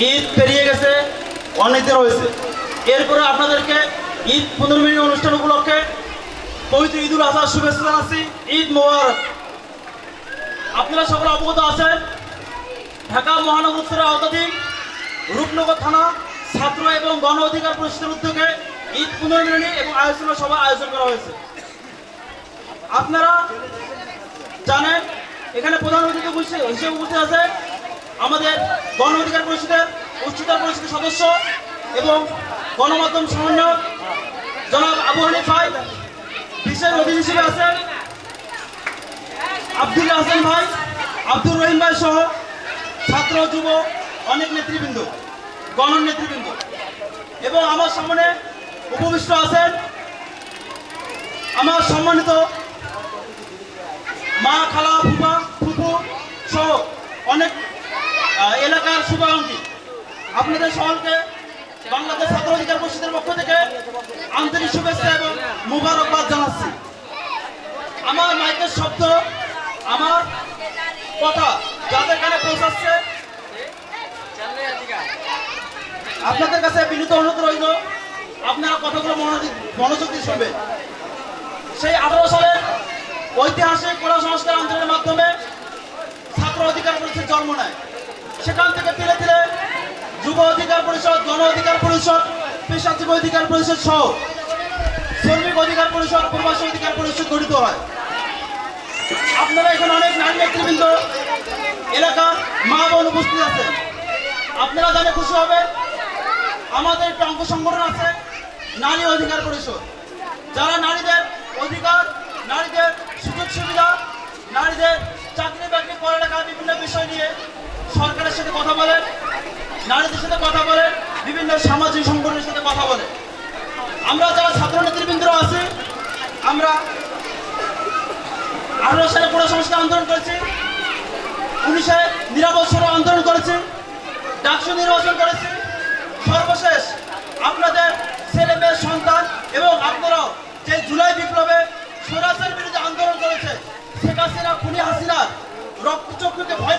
ঈদ পেরিয়ে গেছে, অনেক দিন হয়েছে। এরপরে আপনাদেরকে ঈদ 15 মিনিট অনুষ্ঠান উপলক্ষে পবিত্র ঈদুল আজহার শুভেচ্ছা জানাচ্ছি। ঈদ মোবারক। আপনারা সকলে অবগত আছেন, ঢাকা মহানগর উত্তরের আওতাধীন রূপনগর থানা ছাত্র এবং গণ অধিকার পরিষদের উদ্যোগে ঈদ 15 মিনিট এবং আলোচনা সভা আয়োজন করা হয়েছে। আপনারা জানেন, এখানে প্রধান অতিথি হিসেবে উপস্থিত আছে আমাদের গণ অধিকার পরিষদের উচ্চতর পরিষদের সদস্য এবং গণমাধ্যম সমন্বয়ক জনাব আবু হানিফ ভাই। বিশেষ অতিথি হিসেবে আছেন আব্দুল হাসান ভাই, আব্দুর রহিম ভাই সহ ছাত্র যুব অনেক নেতৃবৃন্দ, গণ নেতৃবৃন্দ। এবং আমার সামনে উপবিষ্ট আছেন আমার সম্মানিত মা, খালা, ফুফা, ফুফু সহ অনেক এলাকার শুভাকাঙ্ক্ষী। আপনাদের সকলকে বাংলাদেশ ছাত্র অধিকার পরিষদের পক্ষ থেকে আন্তরিক শুভেচ্ছা এবং মুবারকবাদ জানাচ্ছি। আমার মাইকের শব্দ, আমার কথা যাদের কানে পৌঁছাচ্ছে, আপনাদের কাছে বিনীত অনুরোধ রইল আপনারা কথাগুলো মনোযোগ দিয়ে শুনবেন। সেই 18 সালের ঐতিহাসিক কোটা সংস্কার আন্দোলনের মাধ্যমে ছাত্র অধিকার পরিষদ জন্ম নেয়। সেখান থেকে ধীরে ধীরে যুব অধিকার পরিষদ, গণ অধিকার পরিষদ, পেশাজীবী অধিকার পরিষদ সহ শ্রমিক অধিকার পরিষদ, প্রবাসী অধিকার পরিষদ গঠিত হয়। আপনারা এখানে অনেক নারী নেতৃবৃন্দ, এলাকার মা বোন উপস্থিত আছেন। আপনারা জানে খুশি হবে, আমাদের একটা অঙ্গ সংগঠন আছে নারী অধিকার পরিষদ, যারা নারীদের অধিকার, নারীদের সুযোগ সুবিধা, নারীদের চাকরি বাকরি, পড়ালেখা বিভিন্ন বিষয় নিয়ে সরকারের সাথে কথা বলেন, নারীদের সাথে কথা বলেন, বিভিন্ন সামাজিক সংগঠনের সাথে কথা বলেন। আমরা যারা ছাত্র নেতৃবৃন্দরা আছি, আমরা 18 সালে কোটা সংস্কার আন্দোলন করেছি, 19-এ নিরাপদ সড়ক আন্দোলন করেছি, ডাকসু নির্বাচন করেছি, সর্বশেষ আপনাদের ছেলে মেয়ের সন্তান এবং আপনারাও যে জুলাই বিপ্লবে স্বৈরাচারের বিরুদ্ধে আন্দোলন করেছে, শেখ হাসিনা, খুনি হাসিনার রক্তচক্ষুকে ভয়